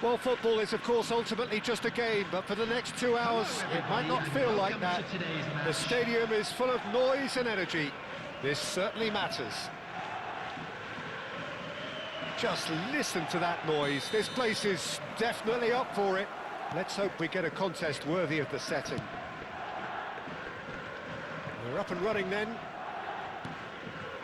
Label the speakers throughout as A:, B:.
A: Well, football is, of course, ultimately just a game, but for the next 2 hours, it might not feel like that. The stadium is full of noise and energy. This certainly matters. Just listen to that noise. This place is definitely up for it. Let's hope we get a contest worthy of the setting. We're up and running then.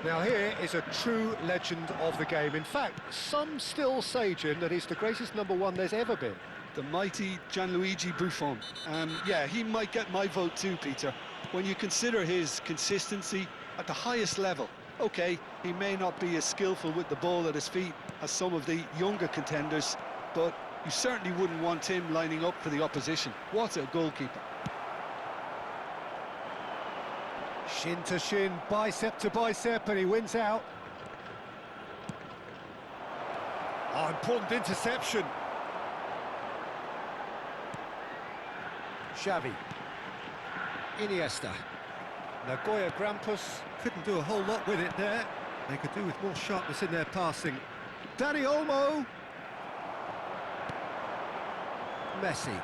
A: Now here is a true legend of the game. In fact, some still say, Jim, that he's the greatest number one there's ever been.
B: The mighty Gianluigi Buffon. Yeah, he might get my vote too, Peter. When you consider his consistency at the highest level. Okay, he may not be as skillful with the ball at his feet as some of the younger contenders, but you certainly wouldn't want him lining up for the opposition. What a goalkeeper.
A: Shin to shin, bicep to bicep, and he wins out. Oh, important interception. Xavi. Iniesta. Nagoya Grampus couldn't do a whole lot with it there. They could do with more sharpness in their passing. Dani Olmo. Messi.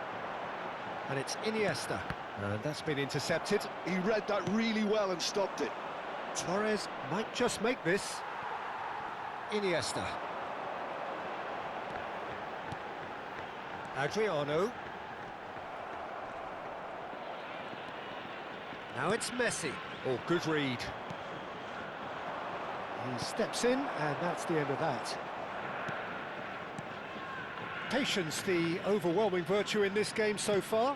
A: And it's Iniesta. And that's been intercepted.
B: He read that really well and stopped it.
A: Torres might just make this. Iniesta. Adriano. Now it's Messi. Oh, good read. He steps in, and that's the end of that. Patience, the overwhelming virtue in this game so far.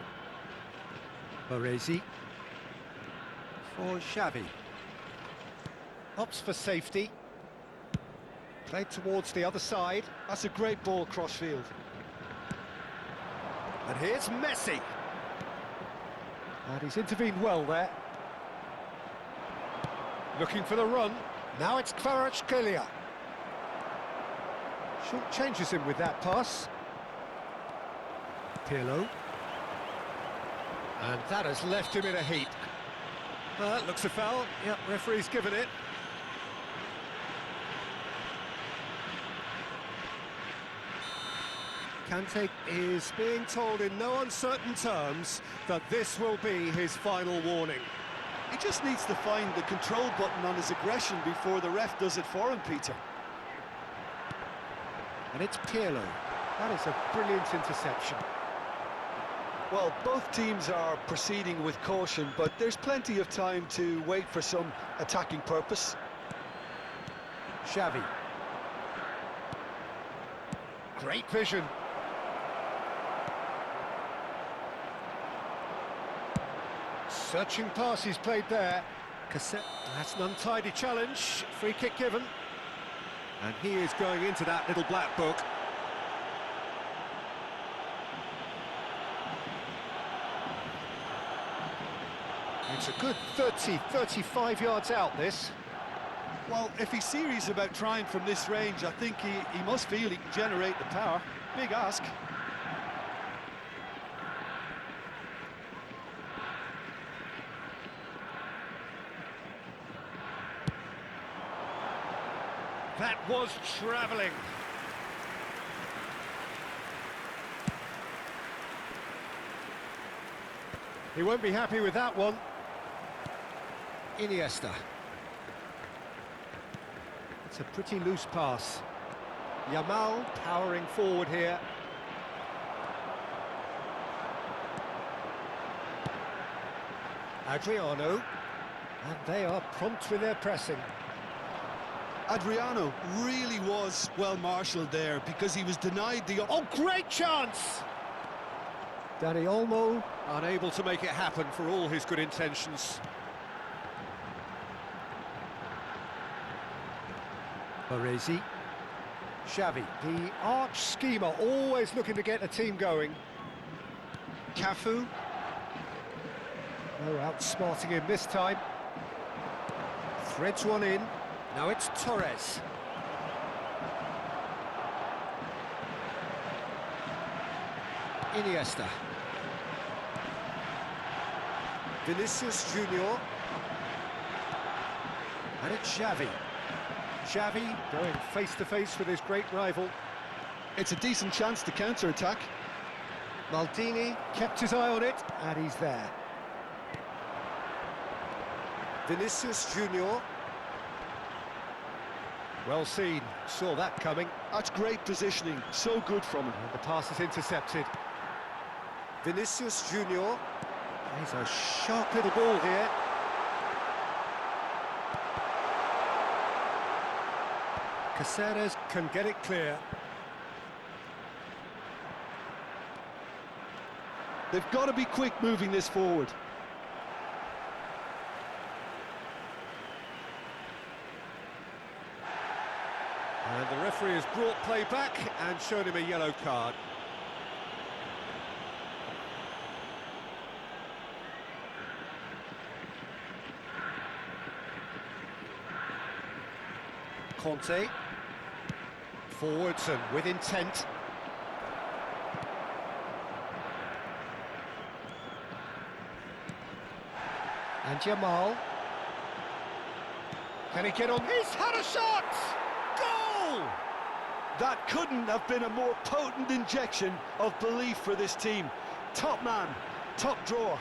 A: Baresi. For Xavi. Opts for safety. Played towards the other side.
B: That's a great ball cross-field.
A: And here's Messi. And he's intervened well there. Looking for the run. Now it's Kvaratskhelia. Short changes him with that pass. Pirlo. And that has left him in a heap. Looks a foul. Yep, referee's given it. Kante is being told in no uncertain terms that this will be his final warning.
B: He just needs to find the control button on his aggression before the ref does it for him, Peter.
A: And it's Pirlo. That is a brilliant interception.
B: Well, both teams are proceeding with caution, but there's plenty of time to wait for some attacking purpose.
A: Xavi. Great vision. Searching pass he's played there. Cassette, that's an untidy challenge. Free kick given. And he is going into that little black book. It's a good 30, 35 yards out, this.
B: Well, if he's serious about trying from this range, I think he must feel he can generate the power. Big ask.
A: That was travelling. He won't be happy with that one. Iniesta. It's a pretty loose pass. Yamal powering forward here. Adriano. And they are prompt with their pressing.
B: Adriano really was well marshalled there because he was denied the...
A: Oh, great chance! Dani Olmo unable to make it happen for all his good intentions. Baresi. Xavi, the arch schemer, always looking to get the team going. Cafu. Oh, outsmarting him this time. Threads one in. Now it's Torres. Iniesta. Vinicius Junior. And it's Xavi. Xavi going face-to-face with his great rival.
B: It's a decent chance to counter-attack.
A: Maldini kept his eye on it, and he's there. Vinicius Junior. Well seen, saw that coming.
B: That's great positioning, so good from him.
A: And the pass is intercepted. Vinicius Junior. He's a sharp little ball here. Caceres can get it clear.
B: They've got to be quick moving this forward.
A: And the referee has brought play back and shown him a yellow card. Conte. Forwards and with intent. And Jamal. Can he get on? He's had a shot! Goal!
B: That couldn't have been a more potent injection of belief for this team. Top man, top drawer.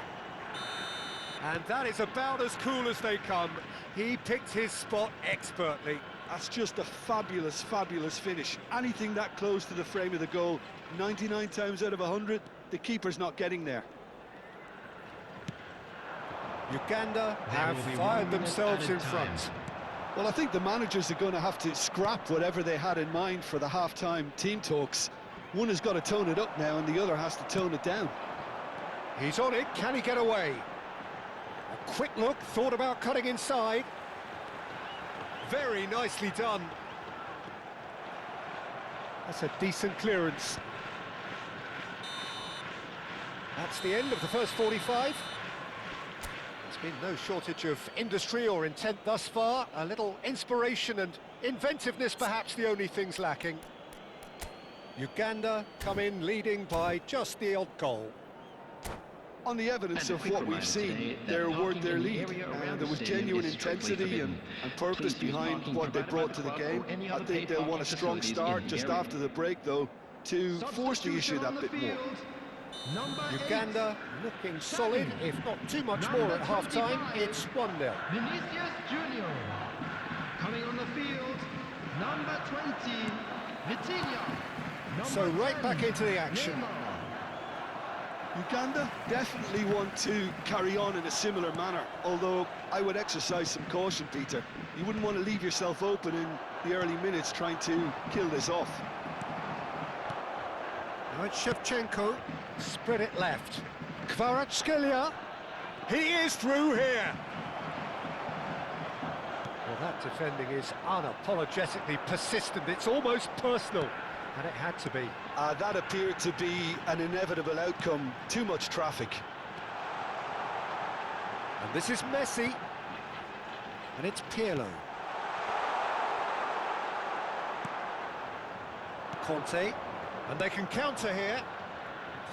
A: And that is about as cool as they come. He picked his spot expertly.
B: That's just a fabulous, fabulous finish. Anything that close to the frame of the goal, 99 times out of 100, the keeper's not getting there.
A: Uganda have fired themselves in front.
B: Well, I think the managers are going to have to scrap whatever they had in mind for the half-time team talks. One has got to tone it up now and the other has to tone it down.
A: He's on it, can he get away? A quick look, thought about cutting inside. Very nicely done. That's a decent clearance. That's the end of the first 45. There's been no shortage of industry or intent thus far. A little inspiration and inventiveness perhaps the only things lacking. Uganda come in leading by just the odd goal.
B: On the evidence of what we've seen, they're worth their lead. There was genuine intensity and purpose behind what they brought to the game. I think they'll want a strong start just after the break, though, to force the issue that bit more.
A: Uganda looking solid, if not too much more at half-time. It's 1-0.
C: Vinicius Junior. Coming on the field, number 20, Vitinha.
A: So right back into the action.
B: Uganda definitely want to carry on in a similar manner, although I would exercise some caution, Peter. You wouldn't want to leave yourself open in the early minutes trying to kill this off.
A: Now it's Shevchenko, spread it left. Kvaratskhelia, he is through here. Well, that defending is unapologetically persistent, it's almost personal, and it had to be.
B: That appeared to be an inevitable outcome, too much traffic.
A: And this is Messi, and it's Pirlo. Conte, and they can counter here.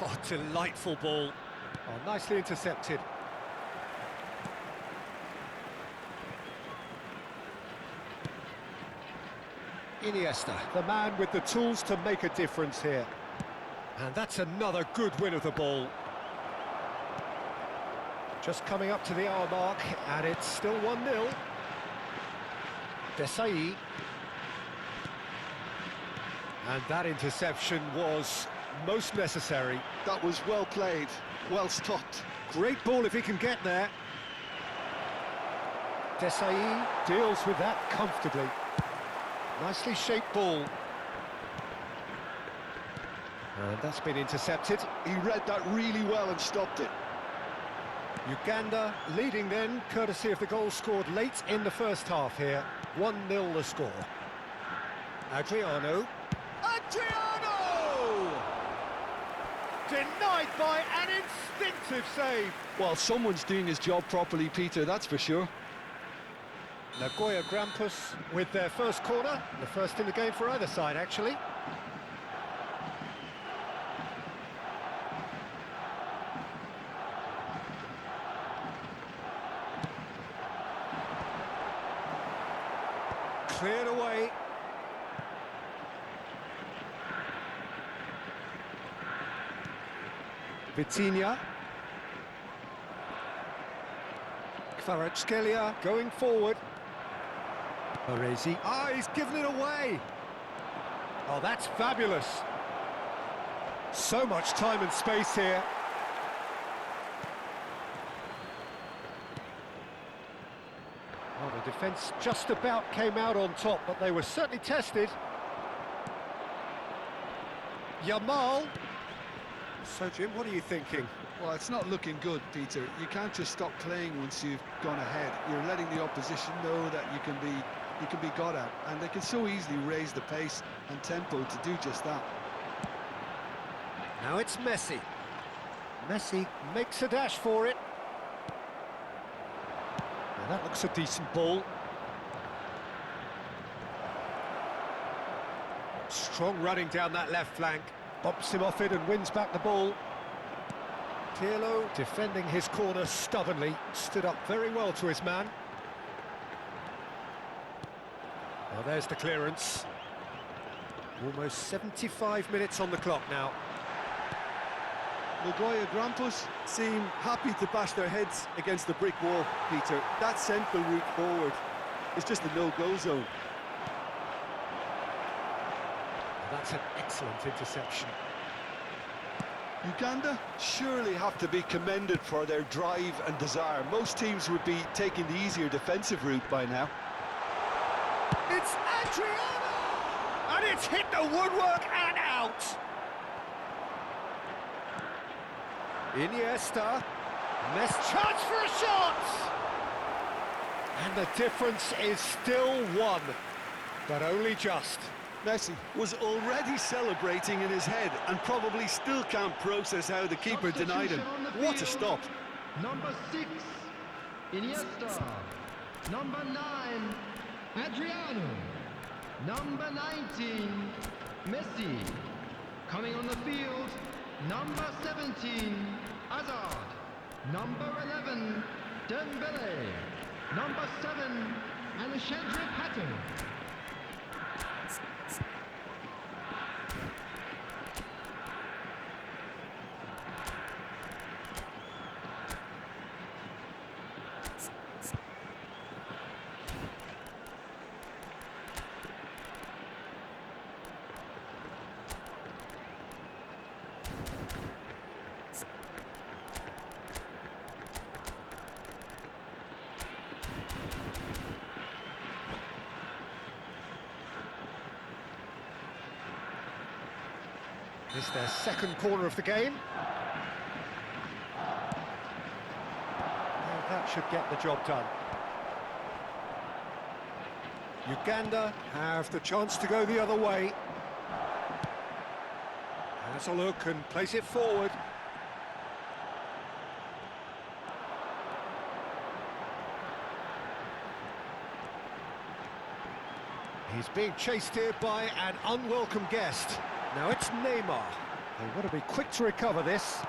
A: Oh, delightful ball. Oh, nicely intercepted. Iniesta, the man with the tools to make a difference here. And that's another good win of the ball. Just coming up to the hour mark, and it's still 1-0. Desai. And that interception was most necessary.
B: That was well played, well stopped.
A: Great ball if he can get there. Desai deals with that comfortably. Nicely shaped ball. And that's been intercepted.
B: He read that really well and stopped it.
A: Uganda leading then, courtesy of the goal scored late in the first half here. 1-0 the score. Adriano. Adriano! Denied by an instinctive save.
B: Well, someone's doing his job properly, Peter, that's for sure.
A: Nagoya Grampus with their first corner, the first in the game for either side, actually. Cleared away. Vitinha. Kvaratskhelia going forward. Baresi. Ah, he's given it away. Oh, that's fabulous. So much time and space here. Well, the defence just about came out on top, but they were certainly tested. Yamal. So, Jim, what are you thinking?
B: Well, it's not looking good, Peter. You can't just stop playing once you've gone ahead. You're letting the opposition know that you can be got at, and they can so easily raise the pace and tempo to do just that.
A: Now it's Messi. Messi makes a dash for it. Now that looks a decent ball. Strong running down that left flank. Bumps him off it and wins back the ball. Pirlo defending his corner stubbornly. Stood up very well to his man. Well, there's the clearance. Almost 75 minutes on the clock now.
D: Nagoya Grampus seem happy to bash their heads against the brick wall, Peter. That central route forward is just a no-go zone.
A: That's an excellent interception.
B: Uganda surely have to be commended for their drive and desire. Most teams would be taking the easier defensive route by now.
A: It's Adriano! And it's hit the woodwork and out! Iniesta. Chance for a shot! And the difference is still one, but only just.
B: Messi was already celebrating in his head and probably still can't process how the keeper denied him.
C: Substitution on the
B: What a
C: field.
B: stop.
C: Number 6, Iniesta. Number 9, Adriano. Number 19, Messi. Coming on the field, number 17, Hazard. Number 11, Dembele. Number 7, Alexandre Pato.
A: This is their second corner of the game. Well, that should get the job done. Uganda have the chance to go the other way. Has a look and plays it forward. He's being chased here by an unwelcome guest. Now it's Neymar. They want to be quick to recover this.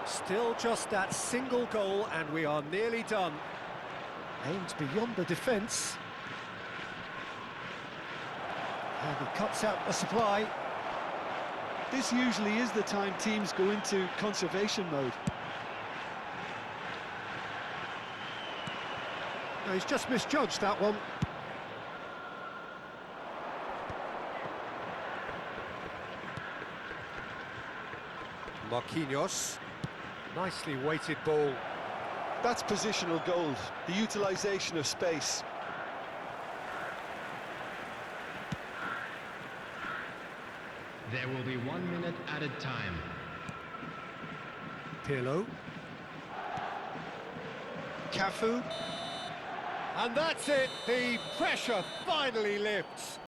A: Still just that single goal and we are nearly done. Aimed beyond the defence. And he cuts out the supply.
B: This usually is the time teams go into conservation mode.
A: No, he's just misjudged that one. Marquinhos. Nicely weighted ball.
B: That's positional gold, the utilisation of space.
C: There will be 1 minute added time.
A: Pirlo. Cafu. And that's it, the pressure finally lifts.